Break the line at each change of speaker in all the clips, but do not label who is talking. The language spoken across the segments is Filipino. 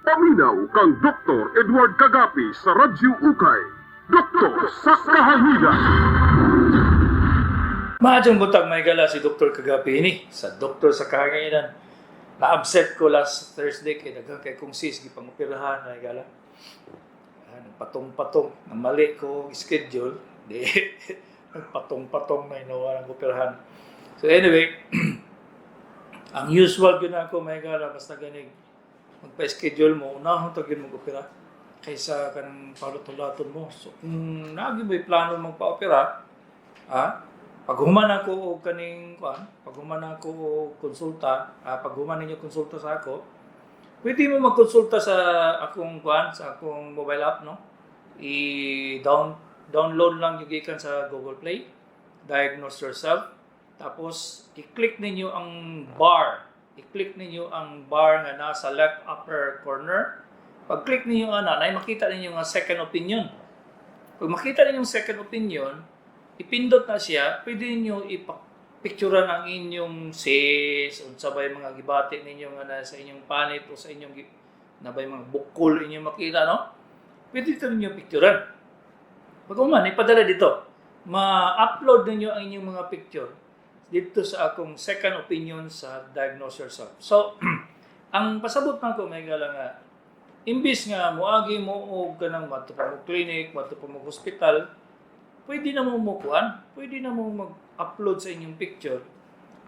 Paminaw kang Dr. Edward Kagapi sa Radyo Ukay. Doktor sa Kahahigan.
Maadjong buntag may gala si Dr. Kagapi ini sa Doktor sa Kahahigan. Na-upset ko last Thursday kay daghang kay kong sis gipangoperahan may gala. Patong-patong na mali ko schedule, di patong-patong na inawa ng operahan. So anyway, ang usual yun ako may gala basta ganig magpa-schedule mo, unahon tagin mag-opera kaysa kanang palutulaton mo. So, kung nagi mo'y plano magpa-opera, pag human ako kaning pag human ako konsulta, pag human ninyo konsulta sa ako, pwede mo magkonsulta sa akong sa akong mobile app, no? I-download lang yung gikan sa Google Play, Diagnose Yourself, tapos i-click ninyo ang bar. I-click ninyo ang bar nga nasa left upper corner. Pag-click ninyo ay makita ninyo nga second opinion. Pag makita ninyo second opinion, ipindot na siya, pwede ninyo ipicturean ang inyong sis, unsa bay mga gibati ninyo nga sa inyong panit o sa inyong nabay mga bukol inyong makita, no? Pwede ito ninyo picturean. Pag ipadala dito, ma-upload ninyo ang inyong mga picture dito sa akong second opinion sa Diagnose Yourself. So, ang pasabot na ko may gala nga, imbis nga muagi mo o ganang mato pa mo clinic, mato pa mo hospital, pwede na mo pwede na mo mag-upload sa inyong picture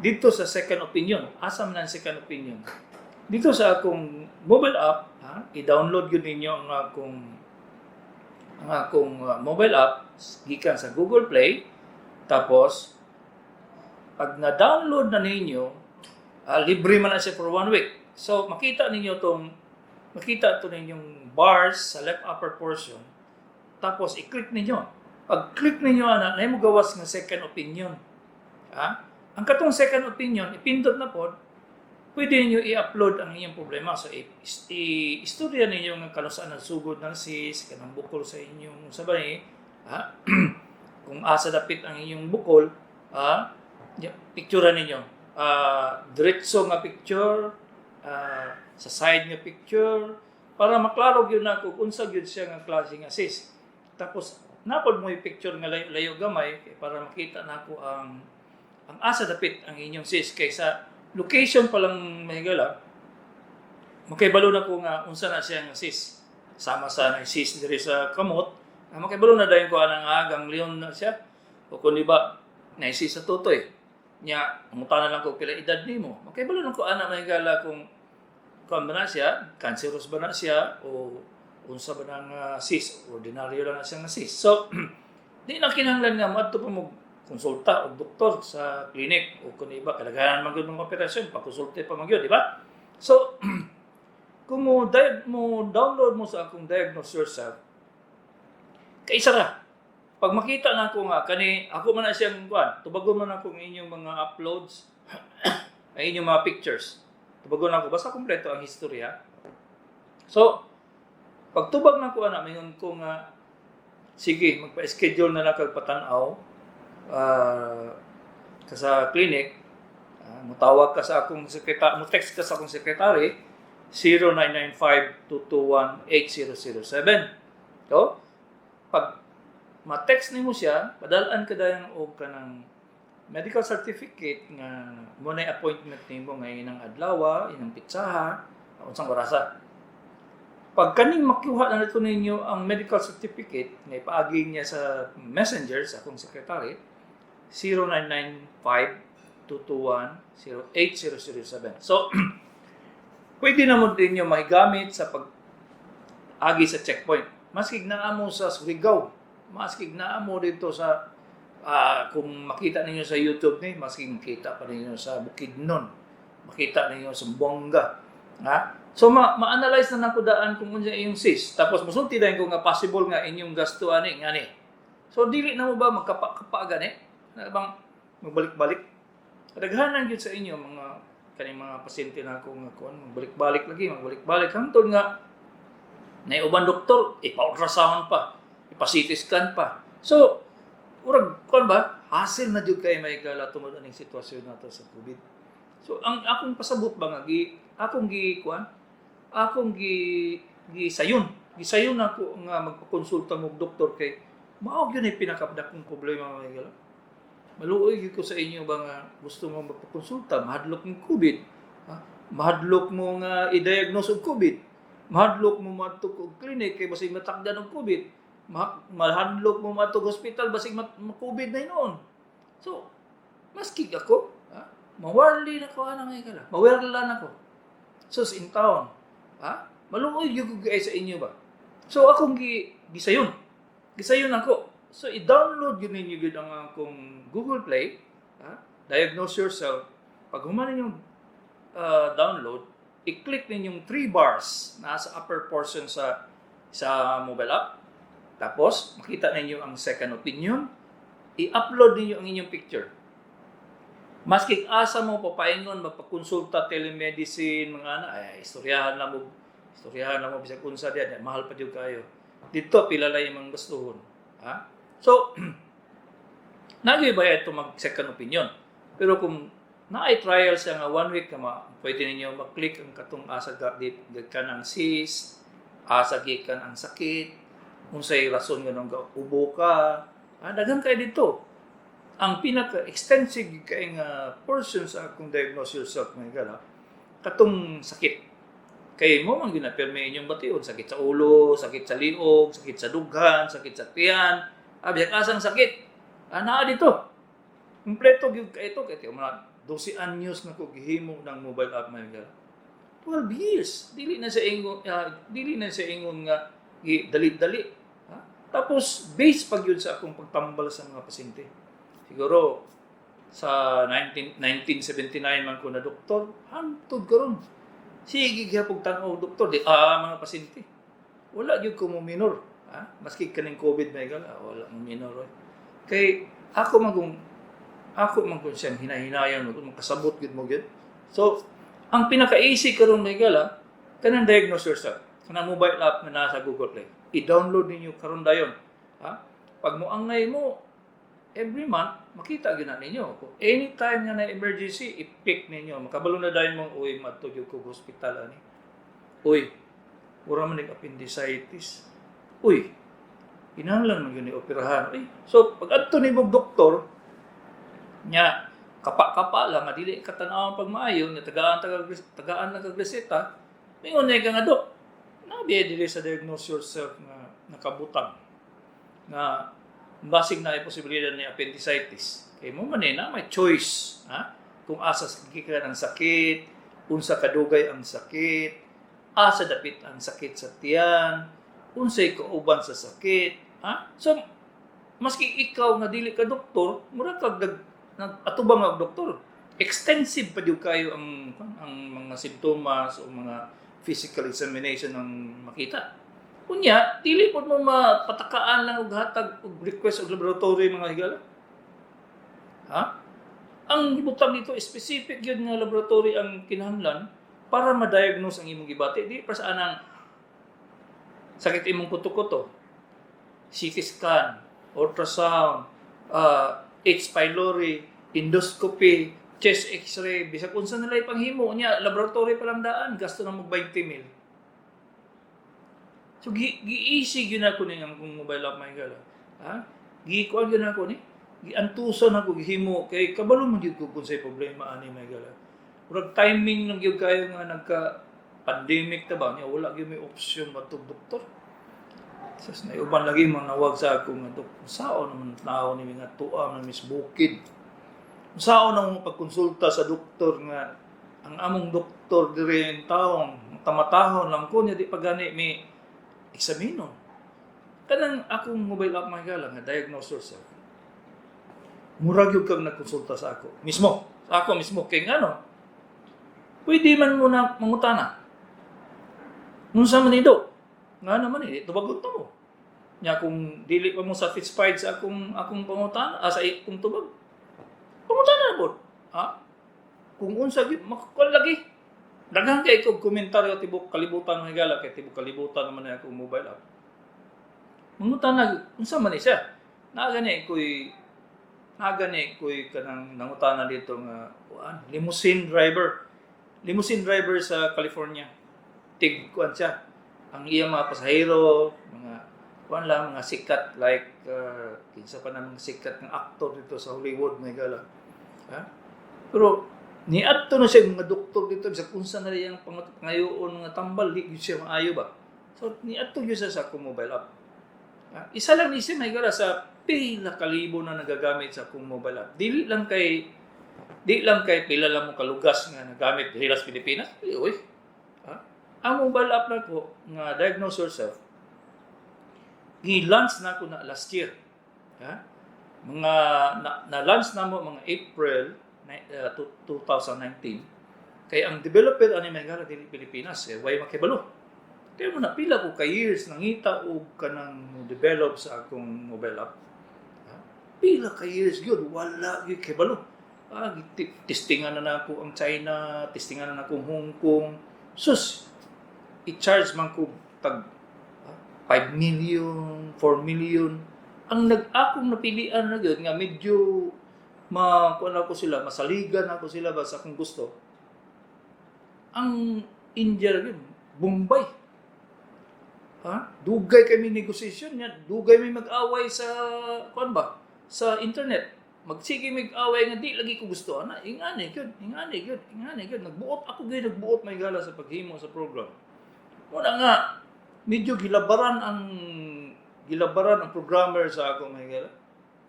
dito sa second opinion. Asam na second opinion. Dito sa akong mobile app, i-download yun ninyo ang akong mobile app gikan sa Google Play. Tapos, pag na-download na ninyo, libre man na siya for 1 week. So, makita ito ninyong bars sa left upper portion. Tapos, i-click ninyo. Pag click ninyo, na mo gawas ng second opinion. Ang katong second opinion, ipindot na po, pwede niyo i-upload ang inyong problema. So, i-istorya ninyo ng kalusaan ng sugod ng sis, kanang bukol sa inyong sabay, kung asa dapit ang inyong bukol, picture ninyo. Diretso nga picture, sa side nga picture, para maklaro yun na kung unsa yun siya nga klase nga sis. Tapos, napod mo yung picture nga layo gamay para makita na ako ang asa dapit ang inyong sis kaysa location pa lang mahigala makaibalo na ko nga unsa na siya nga sis sama sa sis diri sa kamot makaibalo na dayon ko anang agang leon na siya o kun di ba na sis sa tutoy nya mangutana lang ko pila edad nimo makaibalo na ko ana mahigala kung ba na siya cancerous ba na siya o unsa ba nang sis, ordinaryo lang na siyang sis. So, di na kinahanglan nga madto pa mo konsulta o doktor sa clinic o kung iba, kalagayan man ng operasyon, pakonsulta pa man yun, di ba? So, kung mo download mo sa akong Diagnose Yourself, kaisa ra. Pag makita na ako nga, ako man na siyang tubagon man ako ng inyong mga uploads, ay inyong mga pictures. Tubagon ako, basta kompleto ang historya. So, pagtubag na ko mayon ko nga sige magpa-schedule na lang kag patanaw ka sa clinic mutawag ka sa akong sekretary mo-text ka sa akong secretary 0995-221-8007 so pag ma-text nimo siya padalaan ka dayon og kanang medical certificate nga mo na appointment nimo ngayon ng adlaw inang pitsaha unsang orasa. Pag kaning makuha na nito ninyo ang medical certificate na ipaagi niya sa messenger sa akong secretary 0995-221-8007. So, pwede na mo din nyo mahigamit sa pag-agi sa checkpoint. Maskig na mo sa Surigao, maskig na mo dito sa kung makita ninyo sa YouTube ni, maskig makita pa ninyo sa Bukidnon, makita ninyo sa Buanga. So, ma-analyze na nako daan kung unsa iyong sis. Tapos, masulti dahil kung nga possible nga inyong gasto ani. So, dili na mo ba magkapa gani? Bang magbalik-balik? Kadaghanan yun sa inyo, kaning mga pasyente na ako nga magbalik-balik hangtod nga na uban doktor, ipa-ultrasound pa, ipa-CT scan pa. So, urag, hassle na jud kay may gala tungod aning sitwasyon nato sa COVID. So, ang akong pasabot ba nga, akong gisayon ako nga magpakonsulta mo doktor kay mao gyud ay pinakadakong problema mga higala. Maluoy gyud ko sa inyo ba nga gusto mo magpakonsulta, mahadlok ng COVID, ha? Mahadlok mo nga i-diagnose og COVID, mahadlok mo madto og clinic kay basig matakdan og COVID, mahadlok mo madto og hospital basig ma-COVID na noon. So, maski ako, ha? Mawarli na ko ana nga higala. Mawerla na ko. Sus in town, ha? Maluoy gyud ko sa inyo ba. So akong gisayon ako. So i-download yun ninyo yun ang akong Google Play, Diagnose Yourself. Pag human ninyong download, i-click ninyong 3 bars na sa upper portion sa mobile app. Tapos makita ninyo ang second opinion. I-upload ninyo ang inyong picture. Maski asa mo papaingon, magpakonsulta, telemedicine, mga istoryahan na mo bisag unsa diyan, mahal pa jud kayo. Dito pila lang imong gustuhon, ha? So nagibaya ito mag second opinion. Pero kung naay trial siya nga 1 week pwede ninyo mag-click ang katong asa gikan ang cyst, asa gikan ang sakit, unsay rason nga nang ubo ka, daghan kay dito. Ang pinaka-extensive kay nga portion sa akong Diagnose Yourself mga higala, katong sakit. Kay mo man ginapirme inyong bation, sakit sa ulo, sakit sa liog, sakit sa dughan, sakit sa tiyan, biyak asang sakit. Naa dito. Kompleto gyud kay ito kay mga 12 anyos na ko gihimo ng mobile app mga higala. 12 years. Dili na sa ingon nga dali-dali. Tapos base pag yun sa akong pagtambal sa mga pasyente. Siguro sa 1979 man ko na doktor, hantod karon. Sige gyapon tan-aw doktor di mga pasyente. Wala gyud ko mo minor, maski kaning COVID may gala, wala mo minor. Kay ako man kung siyang hinahinayan mo, makasabot gyud mo gyud. So, ang pinaka-easy karon may gala, kanang Diagnose Yourself. Kanang mobile app na nasa Google Play. I-download ninyo karon dayon. Pag mo angay mo every month, makita gina ninyo. Kung anytime nga na emergency, i-pick ninyo. Makabalo na dahil mong, uy, matugyo ko hospital, ani. Uy, wala man appendicitis. Uy, kinahanglan man yun i-operahan. So, pag adto ni mong doktor, nya, kapa-kapa lang, dili katanawan pag maayo, nga tagaan na kagreseta, mingon na nga dok. Nabiya dili sa Diagnose Yourself nga nakabutang. Nga, basig na ay posibilidad ni appendicitis. Kaya mo man na may choice, kung asa gikan ang sakit, unsa kadugay ang sakit, asa dapit ang sakit sa tiyan, unsay kauban sa sakit, So maski ikaw nga dili ka doktor, mura kag nag-atubang nga doktor. Extensive pa jud kayo ang mga simptomas o mga physical examination ng makita. Kunya, dili po mo mapatakaan lang og hatag og request og laboratory mga higala. Ang gibutang dito specific yun nga laboratory ang kinahanglan para ma-diagnose ang imong gibati. Di para sa anang sakit imong kuto-kuto, CT scan, ultrasound, H. pylori, endoscopy, chest x-ray, bisag unsa na lay panghimo nya laboratory pa lang daan, gasto na mo 20,000. So, gi-easy yun ako ni ang mobile app mga higala. Gi-kuan yun ako ni. Gi-antusan ako, gihimo. Kay kabalo man yun kung sa'y problema ani mga higala. Murag timing lang yun kayo nga nagka-pandemic na ba? Wala yun may opsyon matug doktor. So, naiuban lagi mga nawag sa ako nga doktor. Sao naman tao ni mga tuam na misbukid. Sao naman pagkonsulta sa doktor nga ang among doktor dire yung taong tamatahon lang ko niya di pagani may eksamino. Kanang akong mobile app mga higala nga Diagnose Yourself. Murag yung kang nagkonsulta sa ako. Mismo. Sa ako mismo. Kaya nga no, pwede man muna mangutana. Nung sa manido. Nga naman tubagot na mo. Nya kung dili pa mo satisfied sa akong pangutana, sa akong tubag. Pangutana na po. Kung unsa makakal lagi. Daghang kay ko komentaryo tibok kalibutan ng higala kay tibok kalibutan naman na akong mobile app. Mangutan na unsa man siya. Nagani koy kanang nangutana dito nga limousine driver sa California. kuan siya. Ang iyang mga pasahero, mga sikat like kinsa pa na mga sikat ng aktor dito sa Hollywood may gala. Ha? Pero niadto na siya mga doktor dito sa kunsa na riyang pangayoon nga tambal di gyud siya maayo ba. So niadto gyud siya sa akong mobile app. Ha? Isa lang ni siya may gala sa pila kalibo na nagagamit sa akong mobile app. Di lang kay pila lang mo kalugas nga nagamit diri sa Pilipinas. Uy. Ha? Ang mobile app na ko nga Diagnose Yourself gi-launch na ko na last year. Ha? Mga na-launch na mo mga April 2019. Kaya ang developer ani may gara dili Pilipinas way makibalo. Kaya mo na pila ko ka years nangita og kanang develop sa akong mobile app. Ha? Pila ka years gyud wala gyud kibalo. Testingan na nako ang China, testingan na nako Hong Kong. Sus, i-charge man ko tag 5 million, 4 million. Ang akong napilian na gyud nga medyo kuan ako sila, masaligan ako sila ba sa akong gusto. Ang India gyud, Bombay. Ha? Dugay kami negotiation niya, dugay may mag-away sa kuan ba? Sa internet. Magsige mag-away nga di lagi ko gusto ana. Ingani gyud. Nagbuot may gala sa paghimo sa program. Wala nga medyo gilabaran ang programmer sa akong mahigala.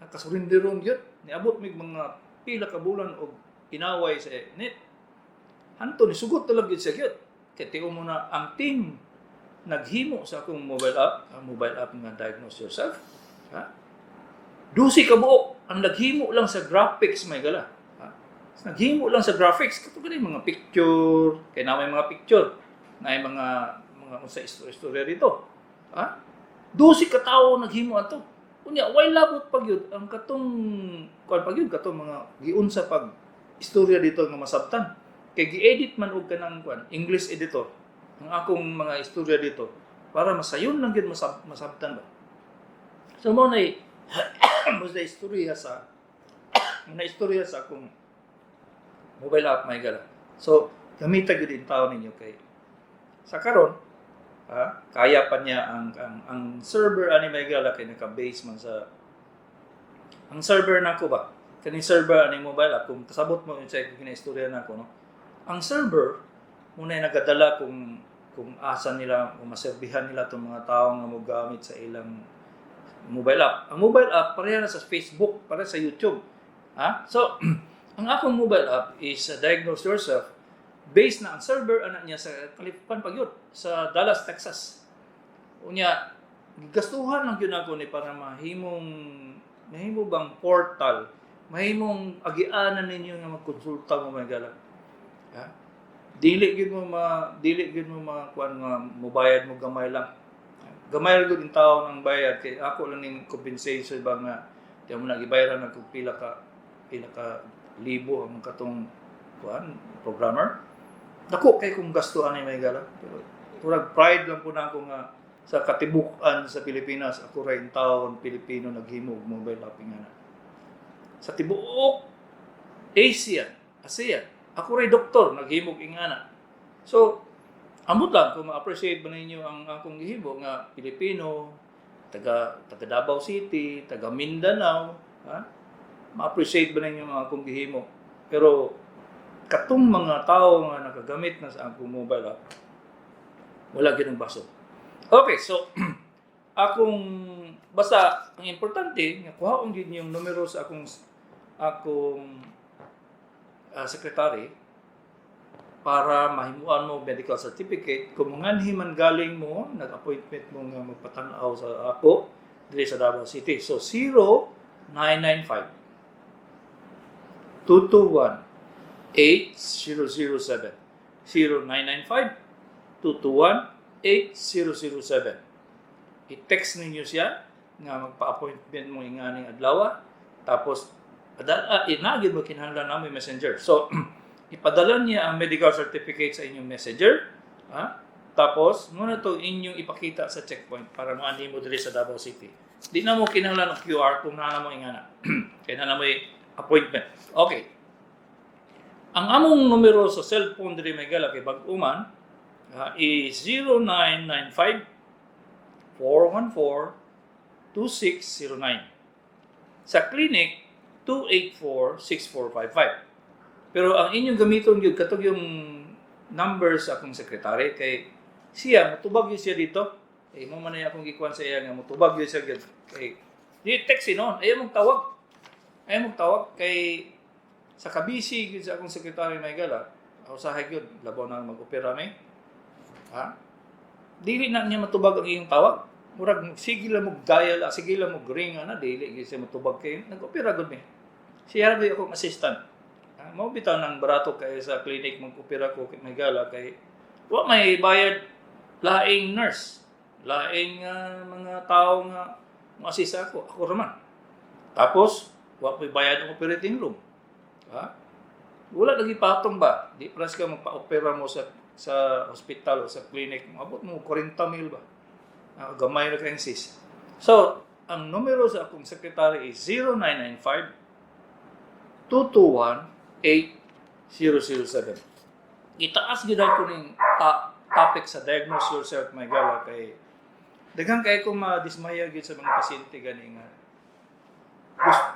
Nakasurinderon gyud. Niabot mig mga pila ka bulan og inaway sa net. Hanto ni sugot talaga gyud siya gyud. Kay tiyo mo na ang team naghimo sa akong mobile app, ang mobile app nga Diagnose Yourself. Ha? Dusi ka buok ang naghimo lang sa graphics may gala. Ha? Naghimo lang sa graphics kato gani mga picture, kay na may mga picture, na mga unsa istorya dito. Ha? 12 ka tawo naghimo ato. Unya way labot pag yun ang katong mga giunsa pag istorya dito nga masabtan. Kay gi-edit man og kanang English editor ang akong mga istorya dito para masayon lang gyud masabtan ba. So mo na istorya sa akong mobile app may gala. So gamita gyud in taon ninyo kay sa karon kaya pa niya ang server ani may gala kay naka-base man sa ang server nako ba kani server ani mobile app kung kasabot mo yung check kinaistorya nako no ang server muna nagadala kung asa nila kung maserbihan nila tong mga tao nga mogamit sa ilang mobile app. Ang mobile app pareha na sa Facebook, pareha sa YouTube. Ha? So ang akong mobile app is Diagnose Yourself. Based na ang server ana niya sa Kalipan pagyud sa Dallas, Texas. Unya gastuhan lang gyud ako ni para mahimo bang portal, mahimong agianan ninyo nga magkonsulta mo may gala. Ha? Dili gyud mo kuan nga mobayad mo gamay lang. Gamay gyud in tawo ng bayad kay ako lang ning compensation ba nga di mo nagibayaran ng pila ka libo ang katong kuan programmer. Dako kay kung gasto ani may gala. Pero kurag pride lang po na ako nga sa katibukan sa Pilipinas ako ra in taon Pilipino naghimo og mobile app nga. Sa tibuok Asia, ako ray doktor naghimo og ingana. So amot lang kung ma-appreciate ba ninyo ang akong gihimo nga Pilipino, taga Davao City, taga Mindanao, ha? Ma-appreciate ba ninyo ang akong gihimo? Pero katong mga tao nga nakagamit na sa akong mobile app, wala gyud ang baso. Okay, so basta ang importante nga kuhaon gyud yung numero sa akong secretary para mahimuan mo medical certificate kung manganhi man galing mo nag-appointment mo nga magpatanaw sa ako diri sa Davao City. So 0995 221 8007 0995 221 8007. I-text ninyo siya nga magpa-appointment mo inganing adlaw tapos inagid mo kinahanglan na may messenger. So ipadala niya ang medical certificate sa inyong messenger, ha? Tapos muna to inyong ipakita sa checkpoint para maani mo diri sa Davao City. Di na mo kinahanglan ng QR kung naa mo ingana. Kaya na mo appointment. Okay. Ang among numero sa cellphone diri may gala kay bag-uman, is 0995-414-2609. Sa clinic, 284-6455. Pero ang inyong gamiton yun, katog yung number sa akong sekretary, kay siya, matubag yun siya dito. Mo man na akong gikuan sa iya nga, matubag yun siya. Kay, di text noon, ayaw mong tawag. Ayaw mong tawag, kay sa kabisi yun sa akong sekretary may gala, ako sahay yun, labaw na mag-opera may. Dili na niya matubag ang iyong tawag. Murag, sige lang mag-dial, sige lang mag-ring, dili siya matubag kayo. Nag-opera gud mi. Siya rin akong assistant. Mao bitaw ng barato kay sa clinic mag-opera ko may gala kay wa may bayad laing nurse, laing mga tao nga mo-assist ako raman. Tapos wa may bayad ang operating room. Wala lagi patong ba? Di pras ka magpa-opera mo sa hospital o sa clinic, abot mo 40,000 ba? Gamay na kayong sis. So, ang numero sa akong secretary is 0995-221-8007. Itaas gid ko ning topic sa diagnose yourself may gala kay daghang kay ko madismaya gid sa mga pasyente gani nga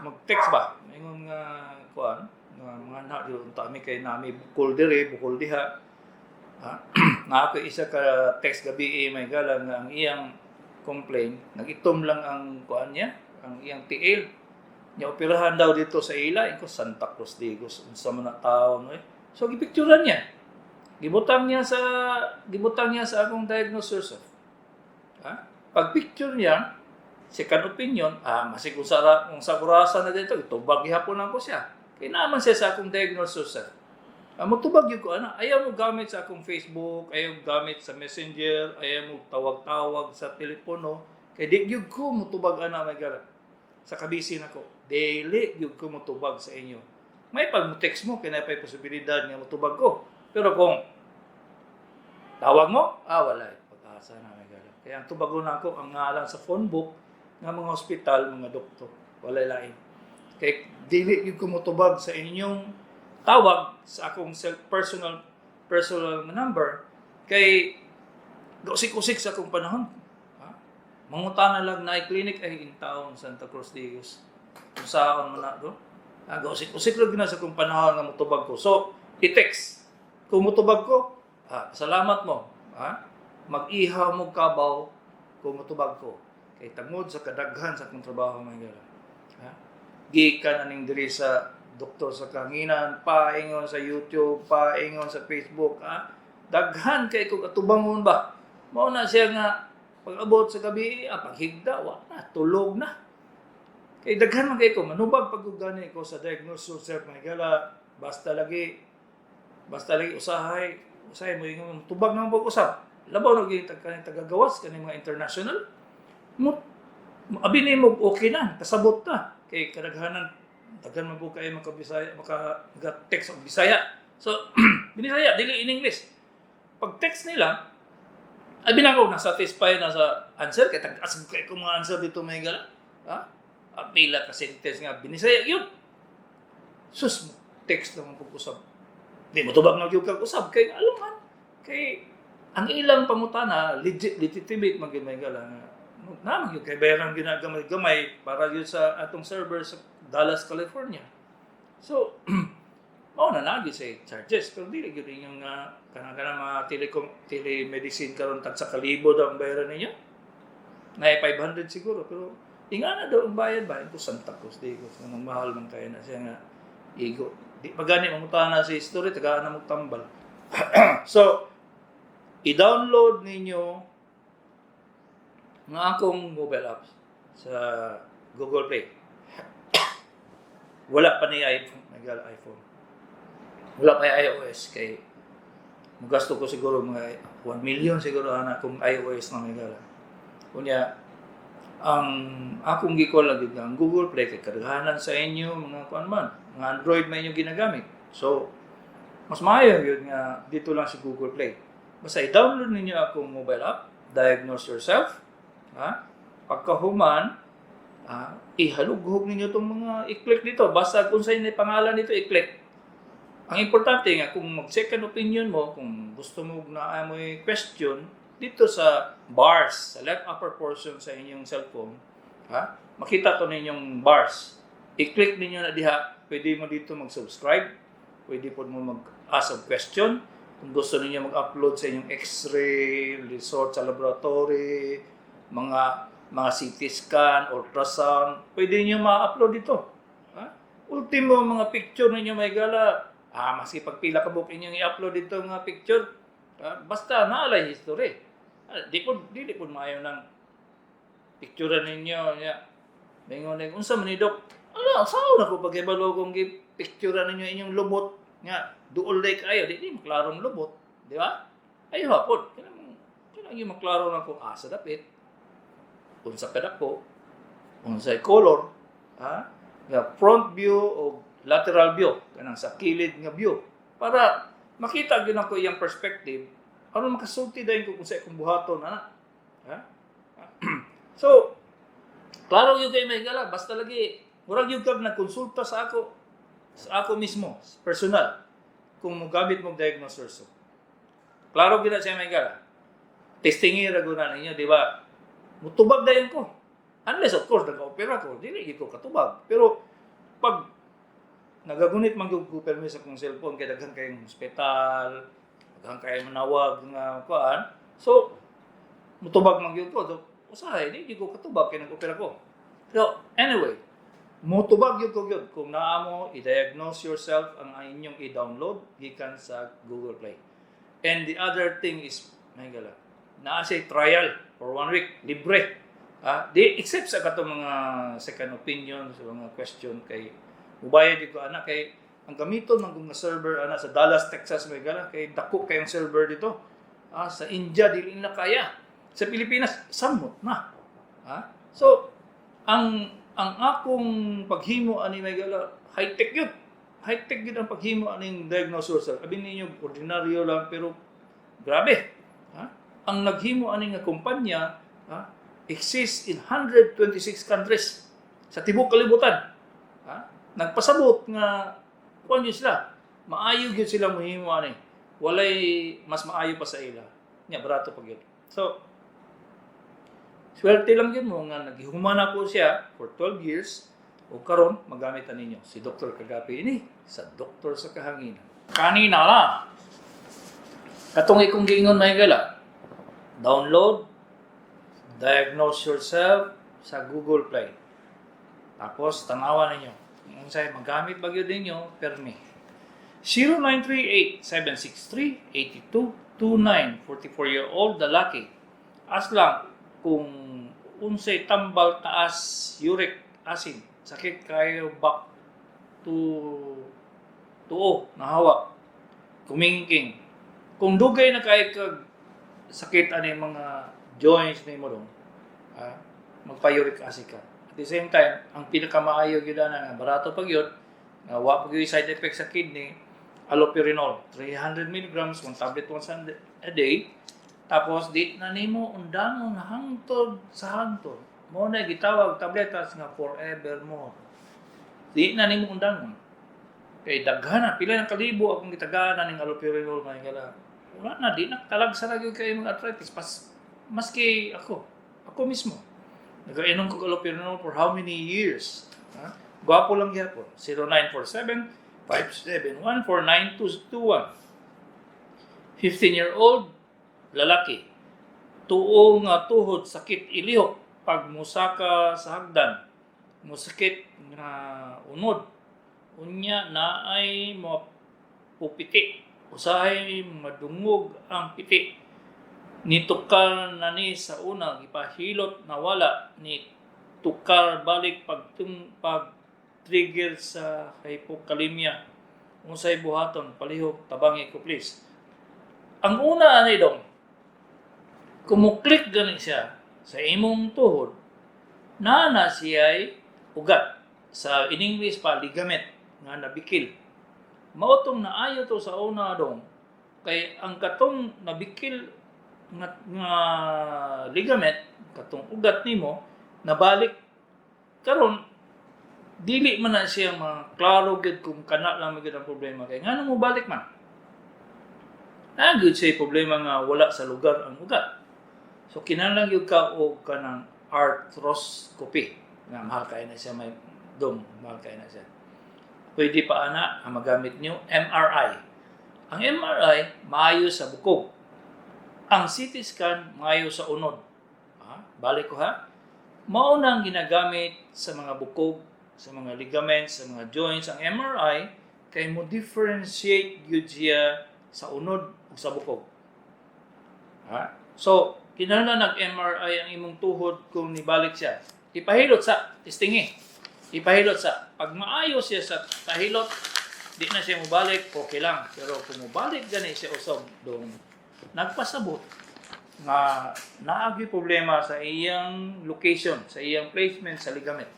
mag-text ba ingon nga kuan nga mga na yung tami kay nami bukol dire bukol diha. Na ako isa ka text gabi may gala nga ang iyang complaint, nagitom lang ang kuan niya, ang iyang tiil. Niya operahan daw dito sa ila, ko Santa Cruz Digos, unsa man na tawo no eh. So gipicturean niya. Gibutang niya sa akong diagnosis. Pag picture niya, second opinion, masig kung sa kurasa na dito, itubag gihapon ako siya. Kaya naman siya sa akong diagnosis. Matubag yun ko, ayaw mo gamit sa akong Facebook, ayaw mo gamit sa Messenger, ayaw mo tawag-tawag sa telepono, kaya di yun ko matubag may gara. Sa kabisin ako, daily yun ko matubag sa inyo. May pag mo-text mo, kaya pa'y posibilidad nga matubag ko. Pero kung tawag mo, wala. Pag-asa na may gara. Kaya ang tubago na ako, ang ngalan sa phone book ng mga hospital, mga doktor. Wala lain. Kaya daily yun ko matubag sa inyong tawag sa akong personal number kay usik-usik sa akong panahon. Mangutana lang na clinic ay in town Santa Cruz Digos. Kung saan man na do. Usik-usik lang na sa akong panahon nga mutubag ko. So, i-text. Kung mutubag ko, salamat mo. Mag-ihaw mo kabaw kung mutubag ko. Kay tangod sa kadaghan sa akong trabaho may gala. Gikan aning diri sa doktor sa kanginan, paingon sa YouTube, paingon sa Facebook, daghan kay kung atubangon ba. Mao na siya nga pag-abot sa gabi, paghigda, na, tulog na. Kay daghan man kay ko, manubag pag-ugani ko sa diagnosis yourself, may gala, basta lagi usahay mo yung tubag naman pag-usap. Labaw na yung tagagawas, kaning mga international. Abinin mo, okay na, kasabot na. Kay kadaghanan, tagan mo kayo maka-text o Bisaya. So, binisaya, dili in English. Pag text nila, binako na satisfy na sa answer, kaya tag-asag kayo kung mga answer dito may gala. Pila ka sentence nga, binisaya yun. Sus, text naman pag-usap. Di mo tubag na yung kag-usap, kaya alam kay ang ilang pangutana, legitimate mag-may gala. Naman yung kay bayaran ginagamay para yun sa atong server sa Dallas, California. So, na nagi sa charges. Pero di rin yung kanang mga telemedicine karon tag sa kalibo daw ang bayaran niya. Na 500 siguro. Pero ingana daw ang bayad ba? Ito Santa Cruz Digos. Anong mahal man kaya na siya nga igo. Di pagani mamuta na sa history, tagaan na magtambal. So, i-download ninyo ng akong mobile apps sa Google Play. Wala pa ni iPhone. iPhone. Wala pa iOS. Kay magasto ko siguro mga 1 million siguro kung iOS na may gala. Kunya, ang akong gikol lagi ang Google Play kay kadaghanan sa inyo mga kuan man, mga Android man yung ginagamit. So, mas maayo yun nga dito lang sa Google Play. Basta i-download ninyo akong mobile app, Diagnose Yourself. Pagkahuman, ihalughog ninyo itong mga i-click dito. Basta kung sa'yo na pangalan dito, i-click. Ang importante nga, kung mag-second opinion mo, kung gusto mo na may question, dito sa bars, sa left upper portion sa inyong cellphone, makita to ninyong bars. I-click ninyo na diha, pwede mo dito mag-subscribe, pwede po mo mag-ask of question, kung gusto niyo mag-upload sa inyong x-ray, resort sa laboratory, mga CT scan, ultrasound, pwede niyo ma-upload dito. Ultimo mga picture ninyo may gala, maski pagpila ka book inyong i-upload dito mga picture, basta naalay history. Di po maayo ng picture ninyo niya. Mingon na, unsa man ni Dok? Sao na ko pag-ibalo kung picture ninyo inyong lubot nga duol day kayo, di maklarong lubot, di ba? Ayo hapon, kailangan yung maklaro na kung sa dapit, unsa kadako, unsay color, nga front view o lateral view, kanang sa kilid nga view, para makita gyud ako iyang perspective, aron makasulti dayon ko kung sa akong buhaton ana. So, klaro yung kay may gala, basta lagi, murag yung kag nagkonsulta sa ako mismo, personal, kung mogamit mong diagnosis. Klaro gina siya may gala. Testingi ra guna ninyo, di ba? Mutubag dayon ko. Unless, of course, nag-opera ko, dili ko katubag. Pero, pag nagagunit man ko permis sa kong cellphone, kaya daghan kayong hospital, daghan kayong manawag nga kuan, so, mutubag man ko. So, usahay, di ko katubag kaya nag-opera ko. So, anyway, mutubag yun ko yun. Kung naamo, i-diagnose yourself ang inyong i-download gikan sa Google Play. And the other thing is, may gala, naa siya trial for 1 week, libre. Except sa katong mga second opinion, sa mga question kay mubayad ko ana kay ang gamiton ng mga server ana sa Dallas, Texas, may gala, kay dako kayong server dito. Sa India, dili na kaya. Sa Pilipinas, samot na. So, ang akong paghimo ani may gala, high-tech yun. High-tech yun ang paghimo aning diagnosis. Abin ninyo, ordinaryo lang, pero grabe. Ang naghimo ani nga kumpanya, exists in 126 countries sa tibok kalibutan. Nagpasabot nga, kuwan yun sila, maayo yun sila muhimo ani. Walay mas maayo pa sa ila. Nya, barato pag yun. So, swerte lang yun mo nga naghihuman ako siya for 12 years o karon magamit ninyo si Dr. Kagapi ini sa Doktor sa Kahanginan. Kanina na. Katong ikong giingon may gala. Download, diagnose yourself sa Google Play. Tapos tanawan ninyo. Kung sa'yo magamit bagyo ninyo, permi. 0938-763-8229, 44-year-old lalaki. As lang kung unsay tambal taas uric acid, sakit kayo back tuo nahawak, kumingking. Kung dugay na kayo kag sakit ani mga joints ni mo dong, magpa-uric acid ka. At the same time, ang pinakamaayo gyud na nga barato pag yun, wa pag yung side effect sa kidney, allopurinol, 300 mg, one tablet once a day. Tapos di na nimo undangon hangtod sa hangtod. Mo na gitawag tabletas nga forevermore. Di na nimo undangon. Kay daghan pila ng kalibo akong gitaganan ning allopurinol man gala. Wala na di na talagsa na gyud kay mga arthritis maski ako mismo. Nagainom ko allopurinol for how many years? Gwapo lang gyapon. 0947-571-4921. 15-year-old lalaki, tuo nga tuhod sakit ilihok pag musaka sa hagdan, musakit nga unod, unya naay mga pupiti, usahay madungog ang piti, nitukar na ni sa una, ipahilot na wala, ni tukar balik pag trigger sa hypokalemia, unsay buhaton, palihog, tabangi ko please. Ang una ani dong, kumuklik gani siya sa imong tuhod, na siya'y ugat. Sa in English pa, ligament nga nabikil. Mautong naayo to sa una dong, kay ang katong nabikil nga ligament, katong ugat nimo, nabalik karon dili man na siya maklaro gid kung kana lang gid ang problema kay ngano mo balik man. Agud siya problema nga wala sa lugar ang ugat. So kinahanglan gyud ka og kanang arthroscopy nga mahal kay na siya may mahal kay na siya. Pwede pa ana ang magamit niyo MRI. Ang MRI maayo sa bukog. Ang CT scan maayo sa unod. Balik ko ha. Mao nang ginagamit sa mga bukog, sa mga ligaments, sa mga joints ang MRI kay mo differentiate gyud siya sa unod ug sa bukog. So, kinahanglan nag-MRI ang imong tuhod kung nibalik siya. Ipahilot sa testingi. Ipahilot sa pag maayo siya sa tahilot, di na siya mobalik, okay lang. Pero kung mobalik gani siya usab dong nagpasabot nga naagi problema sa iyang location, sa iyang placement sa ligament.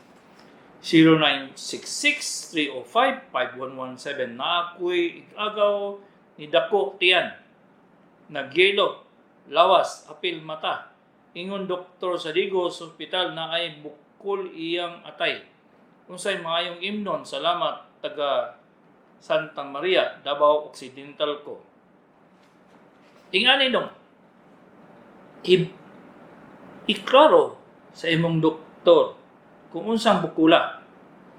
0966-305-5117 na ako'y agaw ni dako tiyan nagyelo lawas apil mata ingon doktor sa Digos Hospital na ay bukol iyang atay unsay maayong imnon salamat taga Santa Maria Davao Occidental ko ingani dong iklaro sa imong doktor kung unsang bukula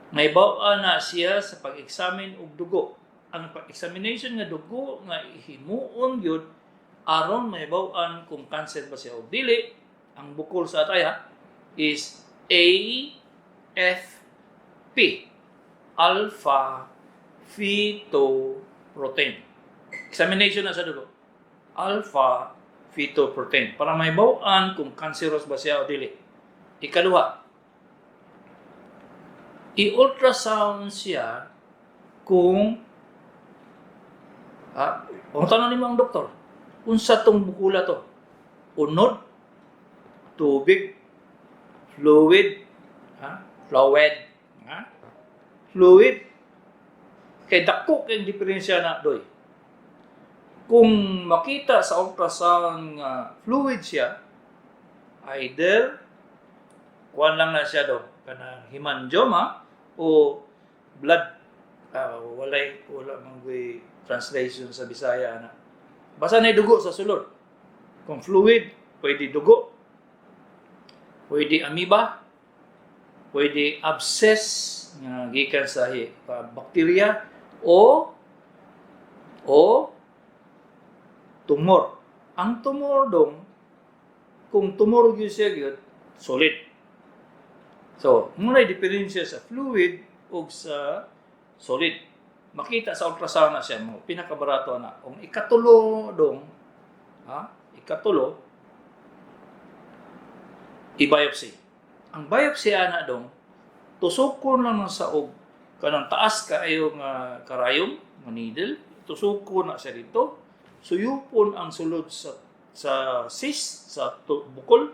may bawa na siya sa pag-examine og dugo. Ang pag-examination nga dugo nga himuon gyud aron may bawaan kung cancer ba siya o dili. Ang bukol sa atay is AFP, alpha fetoprotein. Examination na sa dugo. Alpha fetoprotein para may bawaan kung cancerous ba siya o dili. Ikaduha, i-ultrasound siya kung ang tanong nimo ang doktor, unsa tong bukula to? Unod, tubig, fluid, fluid. Kay dako kay diferensya na doy. Kung makita sa ultrasound fluid siya, either kuan lang na siya do, kanang hemangioma o blood wala manggoy translation sa Bisaya na basta na dugo sa sulod. Kung fluid pwede dugo, pwede amoeba, pwede abscess nga gikan sa bakterya o tumor. Ang tumor dong kung tumor gyud siya gyud solid. So, muna diferensya sa fluid o sa solid. Makita sa ultrasound na siya mo, pinakabarato na. Kung ikatulo dong, i-biopsy. Ang biopsy ana dong, tusukon lang sa og kanang taas kaayo nga karayom, nga needle, tusukon na siya dito, suyupon ang sulod sa cyst, sa bukol,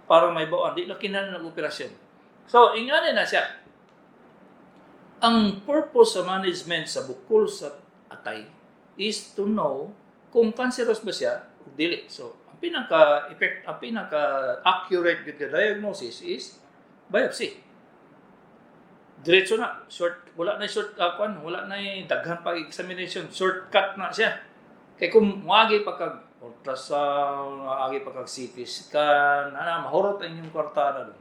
para may bawaan. Di lang kinahanglan ng operasyon. So, ingani na siya. Ang purpose sa management sa bukol sa atay is to know kung cancerous ba siya o dili. So, ang pinaka-accurate diagnosis is biopsy. Diretso na, wala na daghan pa examination, shortcut na siya. Kaya kung maagi pa kag ultrasound, maagi pa kag CT scan, mahurot ang inyong kwarta na doon.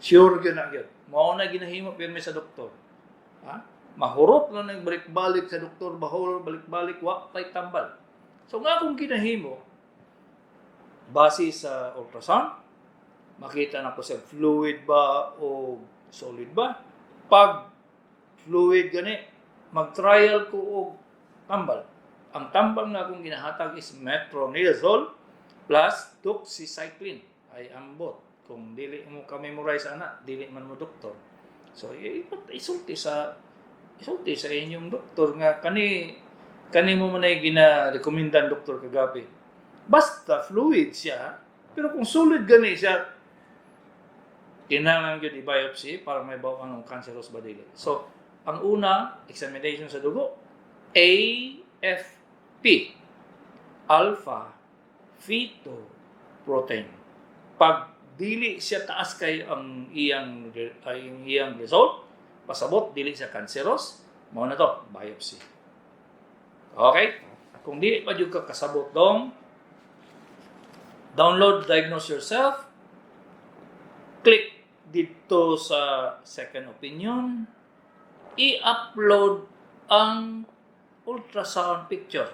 Sure yun na yun. Mao na ginahimo pirmi sa doktor. Mahurot na nagbalik-balik sa doktor, balik-balik, wakay tambal. So nga kung ginahimo, base sa ultrasound, makita na ko sa fluid ba o solid ba. Pag fluid gani, mag-trial ko og tambal. Ang tambal na akong ginahatag is metronidazole plus doxycycline ay ambot. Kung dili mo ka-memorize ana, dili man mo doktor. So isulti sa inyong doktor nga kani mo man ay gina-recomendan doktor kagabi. Basta fluid siya, pero kung solid gani siya, kinahanglan gyud i-biopsy para may bawang cancerous ba dili. So, ang una, examination sa dugo, AFP, alpha fetoprotein. Pag dili siya taas kay ang iyang result, pasabot dili siya cancerous, mao na to biopsy. Okay? Kung dili pa jud ka kasabot dong, download Diagnose Yourself, click dito sa second opinion, i-upload ang ultrasound picture.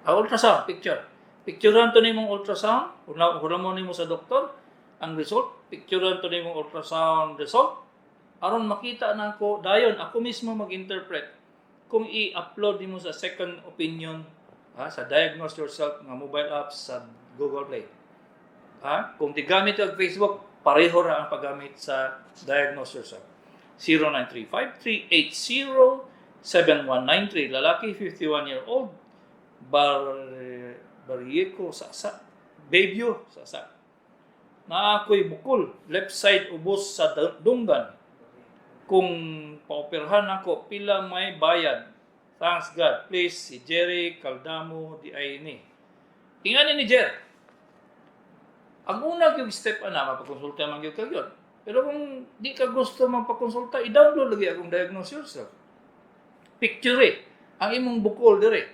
Ultrasound picture. Picturean to nimong ultrasound, hura mo nimo sa doktor ang result, picturean to nimong ultrasound result, aron makita na ko dayon ako mismo mag-interpret kung i-upload nimo sa second opinion sa Diagnose Yourself nga mobile apps sa Google Play. Kung digamit ang Facebook, pareho ra ang paggamit sa Diagnose Yourself. 0935-380-7193. Lalaki, 51-year-old. Barrieko, sasa. Babyo, sasa. Na ako'y bukol. Left side, ubos sa dunggan. Kung paoperahan ako, pila may bayad. Thanks God. Please, si Jerry Caldamo, di ay ni. Tingnan ni Jerry. Ang una yung step mapagkonsulta man yung kagyod. Pero kung di ka gusto magpakonsulta, i-download lagi akong Diagnose Yourself. Picture ang imong bukol dire.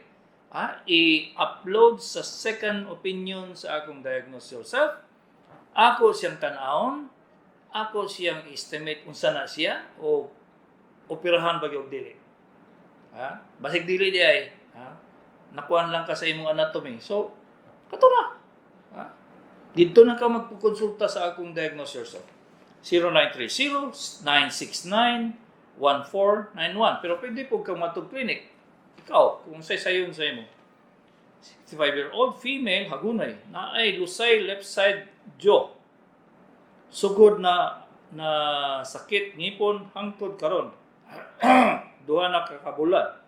I-upload sa second opinion sa akong Diagnose Yourself. Ako siyang tanawon, ako siyang estimate kung sana siya o operahan ba yung dili. Basig dili di ay. Nakuhan lang ka sa imong anatomy. So, kato na. Dito na ka magpukonsulta sa akong Diagnose Yourself. 0930-969-1491. Pero pwede po kang matog clinic. Ikaw, kung sayon sa imo. 65-year-old female, hagunay, na ay lusay left side jaw. Sugod na sakit ngipon hangtod karon. Duha na kakabulan.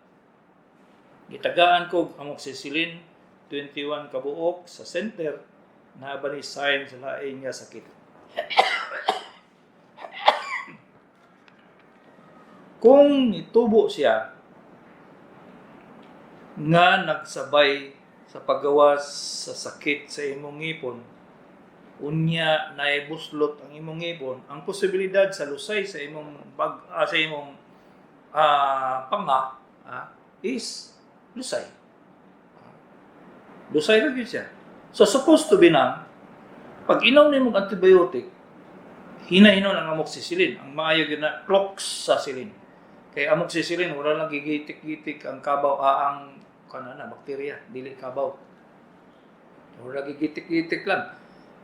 Gitagaan ko amoxicillin 21 kabuok sa center na ba ni sign sa lain nga sakit. Kung itubo siya nga nagsabay sa paggawas sa sakit sa imong ngipon, unya naibuslot ang imong ngipon, ang posibilidad sa lusay sa imong panga is lusay. Lusay ra gyud siya. So, supposed to be na, pag inom ni mong antibiotic, hina-hinon ang amoxicillin. Ang maayo yun na cloxacillin. Kaya amoxicillin, wala lang gigitik-gitik ang kabaw, ang bakterya, dili kabaw. Wala gigitik-gitik lang.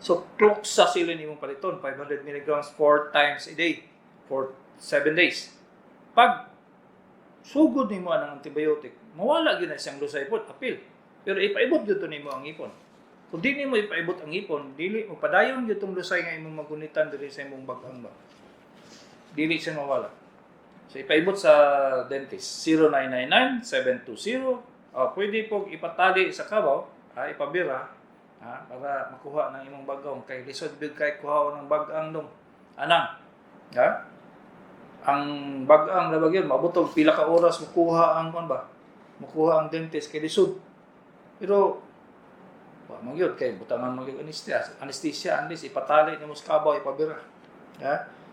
So, cloxacillin imong paliton, 500 mg 4 times a day for 7 days. Pag sugod nimo ang antibiotic, mawala yun na siyang lusay po, apil. Pero ipaibot dito nimo ang ipon. Kung di mo ipaibot ang ipon, dili mo padayon gyud tong lusay nga imong magunitan diri sa imong bag-ang ba. Dili siya mawala. So ipaibot sa dentist 0999-720. Pwede po ipatali sa kabaw, ipabira, para makuha ng imong bag-ang kay lisod big kay kuha ng bag-ang dong. Anang. Ang bag-ang labag yun, mabutog pila ka oras makuha ang makuha ang dentist kay lisod. Pero magyud kay butangan magyud anesthesia unless ipatali nimo sa kabaw ipabira.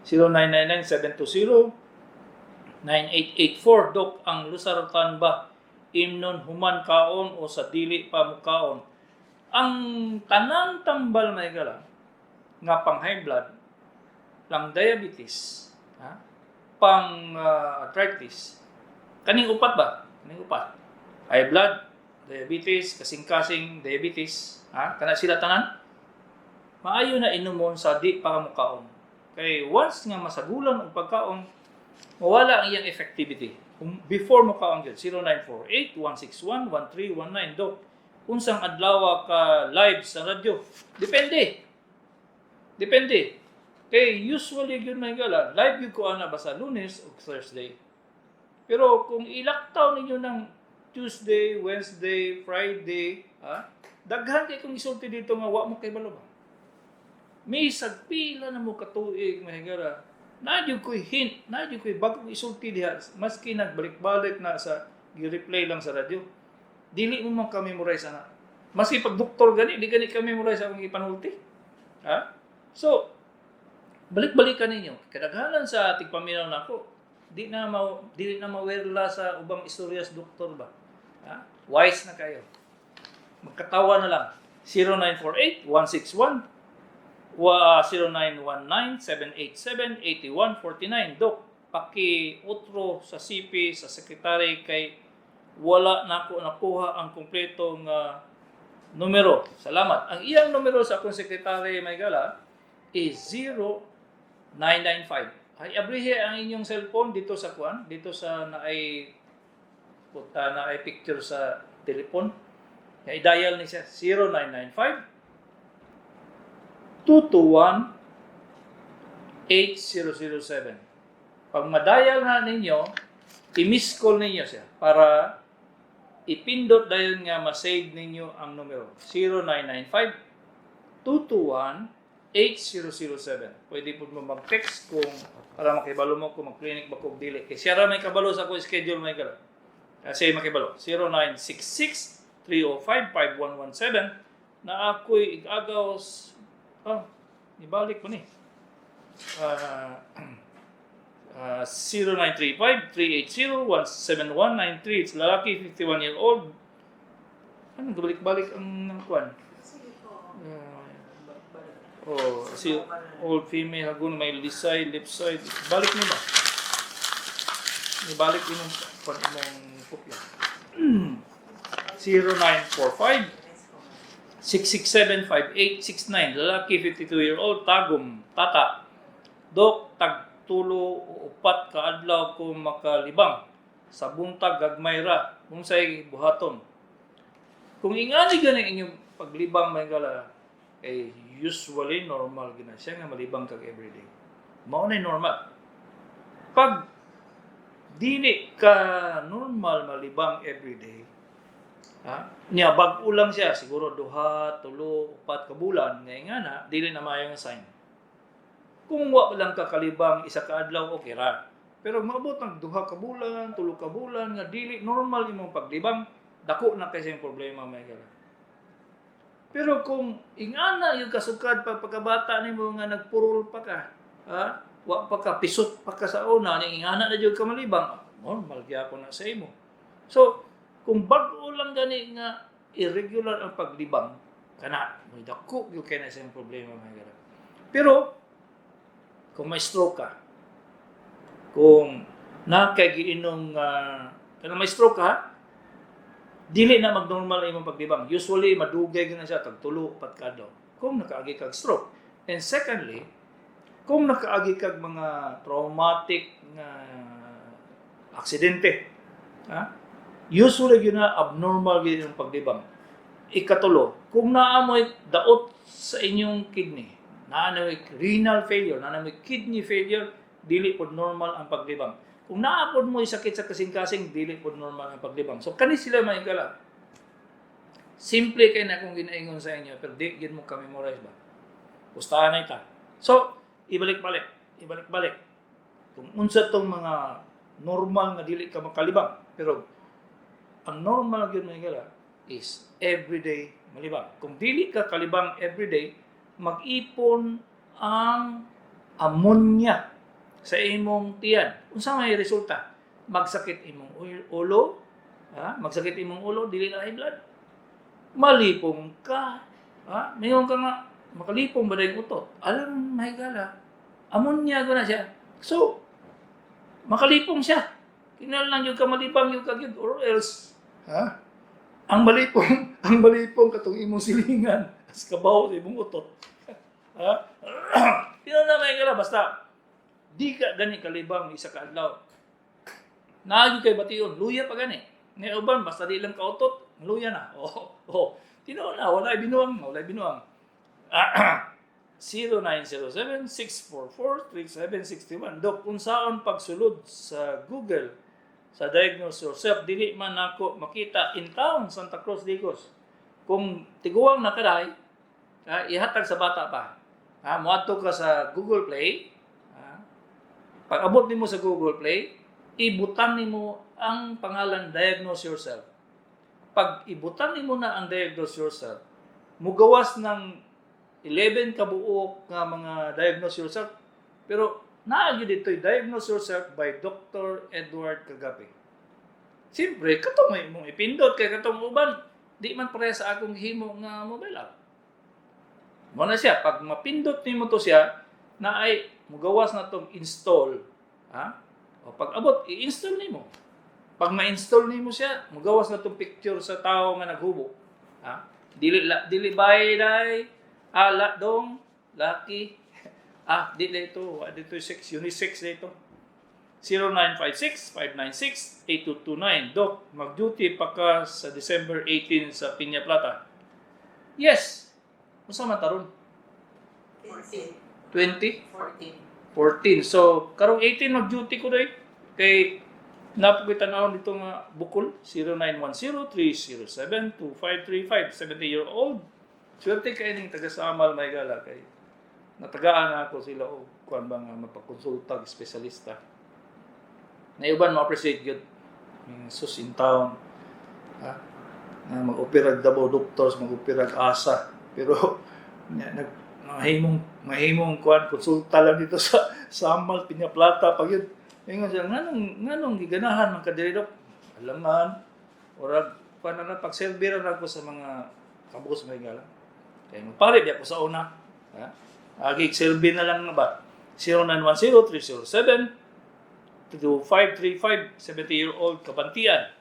0999-720-9884. Dok, ang lusaratan ba imnon human kaon o sa dili pa mukaon? Ang tanang tambal may gala nga pang high blood, lang diabetes, pang arthritis. Kaning upat ba? Kaning upat. High blood, diabetes, kasing-kasing diabetes, kana sila tanan, maayo na inumon sa di pa mukaon. Kay once nga masagulan og pagkaon, mawala ang iyang effectivity. Before mukaon gyud 0948-161-1319. Dok, unsang adlaw ka live sa radyo? Depende. Kay usually gyud may gala, live gyud ko ana ba sa Lunes o Thursday. Pero kung ilaktaw ninyo ng Tuesday, Wednesday, Friday, daghan kay kung isulti dito nga wa mo kay balo ba. May sagpila na mo katuig mahigara. Nadyo ko'y hint, nadyo ko'y bagong isulti diha, maski nagbalik-balik na sa gi-replay lang sa radyo. Dili mo man ka-memorize ana. Maski pag doktor gani, di gani ka-memorize akong ipanulti. So, balik-balikan ninyo. Kadaghanan sa tigpaminaw nako, Di na mawirla sa ubang istoryas doktor ba. Ha? Wise na kayo. Magkatawa na lang. 0948-161 0919-787-8149. Dok, paki-utro sa CP, sa sekretary kay wala na ako nakuha ang kumpletong numero. Salamat. Ang iyang numero sa akong sekretary Maygala is 0995. Ay abrihe ang inyong cellphone dito sa dito sa naay picture sa telepon. Kaya i-dial ni siya 0995-221-8007. Pag ma-dial na ninyo, i-miss call ninyo siya para ipindot dahil nga ma-save ninyo ang numero 0995-221-8007. Pwede po mo mag-text kung para makibalo mo kung mag-clinic ba kung dili. Kasi siya may kabalo sa akong schedule may gala. Kasi makibalo 0966-305-5117 na ako'y igagaw ibalik ko ni 0935-380-17193. It's lalaki, 51-year-old. Ano, balik-balik ang kuwan? Si old female, hagun may left side. Balik niyo ba? Ibalik yun yung kuwan mong kopya. 0945-667-5869. Lalaki, 52-year-old. Tagum, tata. Dok, tagtulo upat ka adlaw ko makalibang sa buntag gagmayra unsay buhaton. Kung ingani gani inyong paglibang may gala usually normal gina siya nga malibang kag everyday. Mao na normal. Pag dili ka normal malibang everyday, niya bag-o lang siya siguro 2, 3, 4 ka bulan nga na dili na maayo nga sign. Kung wa lang ka kalibang isa ka adlaw okay ra. Pero maabot ng 2 ka bulan, 3 ka bulan nga dili normal imong paglibang, dako na kasi yung problema may gala. Pero kung ingana yung kasukad pagkabata nimo nga nagpurol pa ka, wa pa ka pisot pa ka sa una, ning ingana na jud ka malibang, normal gyapon na sa imo. So, kung bag-o lang gani nga irregular ang paglibang, kana may dako gyud kay na sa problema may gala. Pero kung may stroke ka, kung nakagiinom kanang may stroke ka, dili na magnormal imong paglibang. Usually madugay gyud na siya tag 3-4 kadlaw kung nakaagi kag stroke. And secondly, kung nakaagi kag mga traumatic na aksidente, usually gyud na abnormal gyud yung paglibang. Ikatulo, kung naamoy daot sa inyong kidney, naamoy renal failure, naamoy kidney failure, dili pod normal ang paglibang. Kung naapod mo sakit sa kasing-kasing, dili pod normal ang paglibang. So kani sila maigala. Simple kay na kung ginaingon sa inyo, pero di gyud mo ka-memorize ba. Pustahan na ita. So ibalik-balik. Kung unsa tong mga normal nga dili ka makalibang, pero ang normal gyud maigala is everyday malibang. Kung dili ka kalibang everyday, mag-ipon ang ammonia sa imong tiyan. Unsa may resulta? Magsakit imong ulo, magsakit imong ulo, dili na high blood. Malipong ka, mayon ka nga makalipong ba yung utot. Alam mahigala, ammonia guna siya. So, makalipong siya. Kinahanglan yung ka malipang yung kagyud or else, ang malipong katong imong silingan as kabaw sa imong utot. Pino na mahigala basta di ka gani kalibang isa ka adlaw. Naagi kay bation, luya pa gani. Nga uban basta di lang kautot, luya na. Tino na walay binuang. 0907-644-3761. Dok, unsaon pagsulod sa Google sa diagnose yourself, dili man nako makita in town Santa Cruz Digos. Kung tiguang na kaday, ihatag sa bata pa. Muadto ka sa Google Play. Pag abot nimo sa Google Play, ibutang nimo ang pangalan Diagnose Yourself. Pag ibutang nimo na ang Diagnose Yourself, mugawas ng 11 kabuok nga mga Diagnose Yourself, pero Naagyo dito'y Diagnose Yourself by Dr. Edward Kagapi. Siyempre, katong may mong ipindot kay katong uban, di man pare sa akong himo nga mobile app. Mo na siya, pag mapindot nimo to siya, na ay mugawas na tong install. Ha? O pag abot, i-install nimo. Pag ma-install nimo siya, mugawas na tong picture sa tao nga naghubo. Ha? Dili bay day, ala dong, laki. Dili ito, dito 6, unisex dito. 0956-596-8229. Doc, mag-duty pa ka sa December 18 sa Piña Plata. Yes. Masa mataron? 20? 14. So, karong 18 mag-duty ko doy. Kay napukitan ako dito nga bukol, 0910-307-2535, 70-year-old. Swerte kayo ning taga-Samal, may gala kay natagaan na ako sila o kuan ba nga mapakonsulta espesyalista. Na iban ma-appreciate yun. Sus in town. Na mag-opera Davao doctors, mag-opera asa. Pero mahimong kuan konsulta lang dito sa Samal, Piña Plata pag yun. Ingon siya, nganong giganahan man kadiri dok? Alangan. Orag kuan na pag-serve ra ko sa mga kabus may gala. Kaya magpare di ako sa una. Ha? Serve na lang na ba? 0910-307-2535, 70-year-old Kabantian.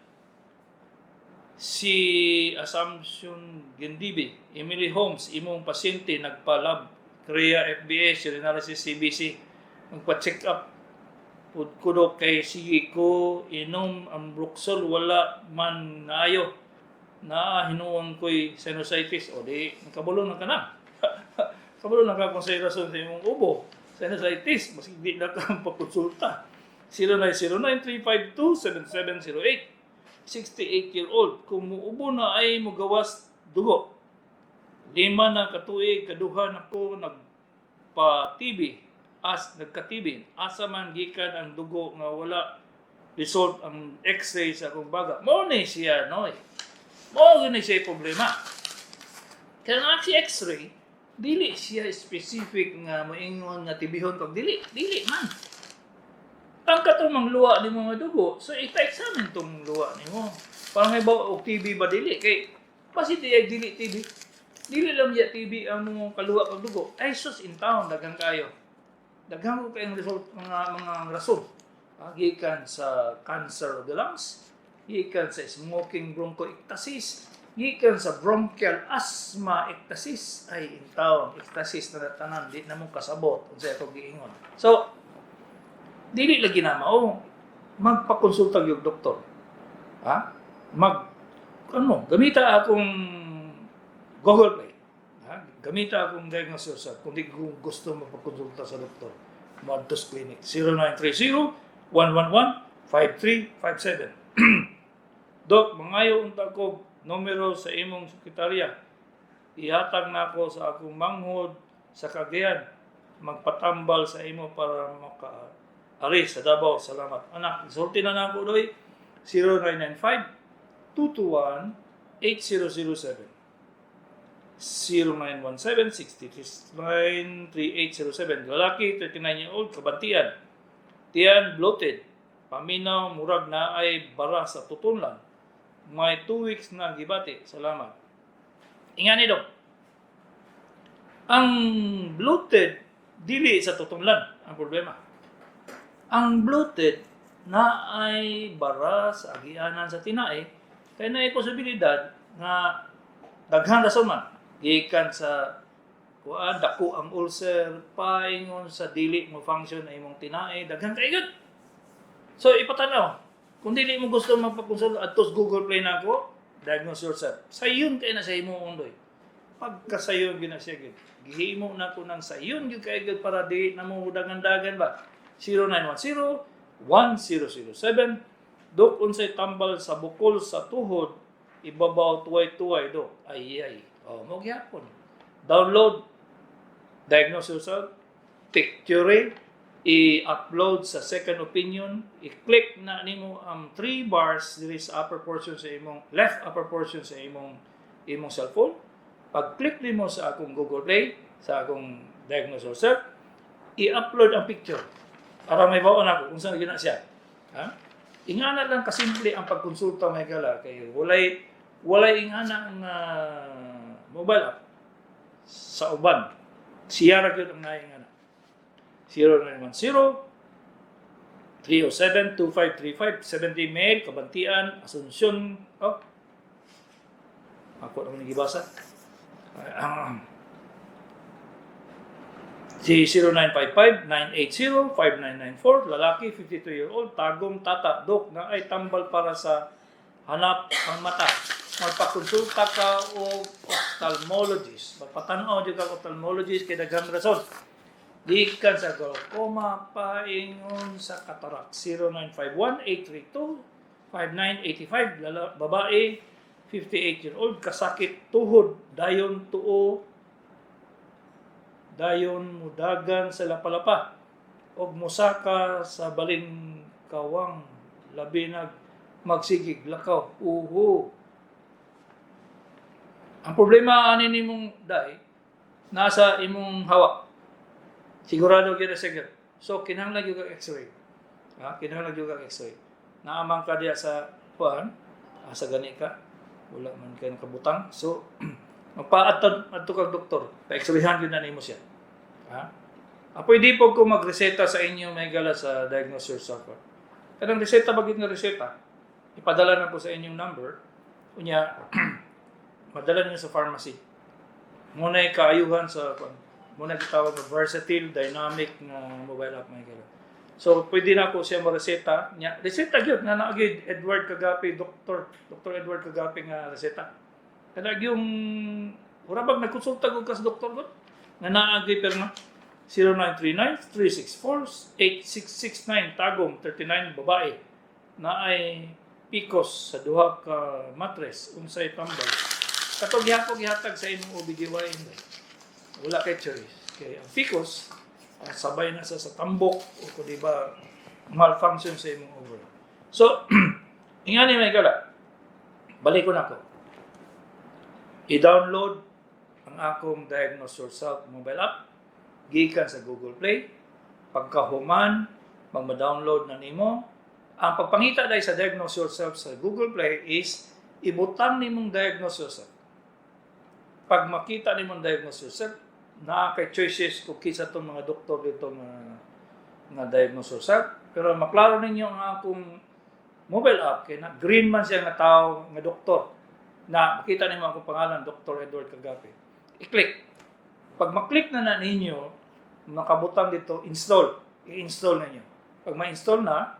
Si Assumption Gendibe, Emily Holmes, imong pasyente, nagpa-lab, Korea, FBA, urinalysis, CBC, magpa-check up. Kudo kay sige ko, inom ang Bruxol, wala man naayo. Hinuon ko'y sinusitis. O di, nakabulong na ka na. Kabalo na ka kung sa rason sa imong ubo. Sinusitis, mas hindi na ka pakonsulta. 0909-352-7708. 68-year-old. Kung muubo na ay mugawas dugo. 5 na katuig, kaduhan ako nagpa-TB. Nagka-TB. Asa man gikan ang dugo nga wala result ang x-ray sa akong baga. Mo ni siya, no? Mo ni siya problema. Kaya nga si x-ray, dili siya specific nga moingon nga tibihon kag dili man. Ang katong luwa ni mga dugo, so ita-examine tong luwa nimo. Parang may ba og TB ba dili kay basi diay dili TB. Dili lang ya TB ang mong kaluwa kag dugo. Ay sus in town daghang kayo. Daghang ko kayong result mga rason. Gikan sa cancer of the lungs, gikan sa smoking bronchiectasis, gikan sa bronchial asthma ectasis ay in town ectasis na tanan di na mo kasabot unsa ato giingon. So dili lagi na mao magpakonsulta gyud doktor. Gamita akong Google Play. Gamita akong Diagnose Yourself kung di ko gusto magpakonsulta sa doktor. Modus Clinic 0930-111-5357. Dok, mangayo unta ko numero sa imong sekretarya. Ihatag na ako sa akong manghod sa Cagayan. Magpatambal sa imo para maka-ari sa Davao. Salamat. Anak, sulti na ako doy. 0995-221-8007. 0917-6339-3807. Lalaki, 39-year-old, Kabantian. Tiyan, bloated. Paminaw, murag na ay bara sa tutunlan. May 2 weeks na gibati. Salamat. Ingani dok. Ang bloated, dili sa tutunlan ang problema. Ang bloated na ay bara sa agianan sa tinae, kaya na ay posibilidad na daghang rason man. Gikan sa dako ang ulcer, paingon sa dili mo function na imong tinae, daghang kaigot. So ipatanaw. Kung dili mo gusto magpakonsulta atos Google Play na ako, Diagnose Yourself. Sayon kay na sa imo undoy. Pagkasayon gina siya gid. Gihimo na ko nang sayon gyud kay gid para di na mo dagan-dagan ba. 0910-1007. Dok unsay tambal sa bukol sa tuhod, ibabaw tuway-tuway do. Ay. Mo gyapon. Download Diagnose Yourself. Picture i-upload sa second opinion, i-click na nimo ang 3 bars diri sa upper portion sa imong left upper portion sa imong cellphone. Pag-click nimo sa akong Google Play, sa akong Diagnose Yourself, i-upload ang picture. Para may baon ako kung saan gina siya. Ha? Ingana lang kasimple ang pagkonsulta may gala kay walay ingana ang mobile app sa uban. Siya ra gyud ang naingana. 0910-307-2535 70 mail Kabantian Asunsyon. Oh. Ako lang nagibasa. Si 0955-980-5994, lalaki, 52-year-old, tagong tata, dok, na ay tambal para sa hanap ang mata. Magpakonsulta ka o ophthalmologist. Magpatanaw dyan ka ophthalmologist kay daghang rason. Di ka sa glaucoma, paingon sa katarak. 0951-832-5985, babae, 58-year-old, kasakit tuhod, dayon tuo, dayon mudagan sa lapalapa og musaka sa balin kawang labi magsigig lakaw uho. Ang problema ani nimong dai nasa imong hawak, sigurado gyud sa gyud. So kinahanglan gyud ka x-ray, kinahanglan gyud ka x-ray. Naamang ka diya sa kuan, sa gani ka wala man kay nakabutang, so magpaatad adto kag doktor, pa-x-rayhan gyud na nimo siya. Pwede po ko magreseta sa inyo may gala sa Diagnose Yourself. Kanang reseta bagid nga reseta, ipadala na po sa inyong number, unya madala niyo sa pharmacy. Muna'y kaayuhan sa muna'y gitawag na versatile dynamic na mobile app may gala. So pwede na po siya mareseta nya. Reseta gyud na naagid Edward Kagapi, Dr. Edward Kagapi nga reseta. Kada yung urabag nagkonsulta ko kas doktor ko nga naagay perma 0939-364-8669 tagong 39 babae na ay PCOS sa duha ka mattress unsay tambal. Katong gihatag sa imong OBGYN. Wala kay choice. Kay ang PCOS sabay na sa tambok o kung di ba malfunction sa imong over. So, ingani may gala. Balik ko na ko. I-download ang akong Diagnose Yourself mobile app gikan sa Google Play. Pagkahuman, magma-download na nimo. Ang pagpangita dahil sa Diagnose Yourself sa Google Play is ibutang nimong Diagnose Yourself. Pag makita nimong Diagnose Yourself, na kay choices kung kisa itong mga doktor dito na Diagnose Yourself. Pero maklaro ninyo ang akong mobile app kay na green man siya nga tao nga doktor na makita nimo akong pangalan Dr. Edward Kagapi. I-click. Pag maklik na ninyo, nakabutang dito install. I-install ninyo. Pag ma-install na,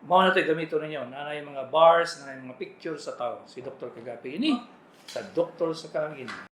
mao na ito gamiton ninyo. Nanay mga bars, nanay mga pictures sa tao. Si Dr. Kagapi ini sa doktor sa Kahangin.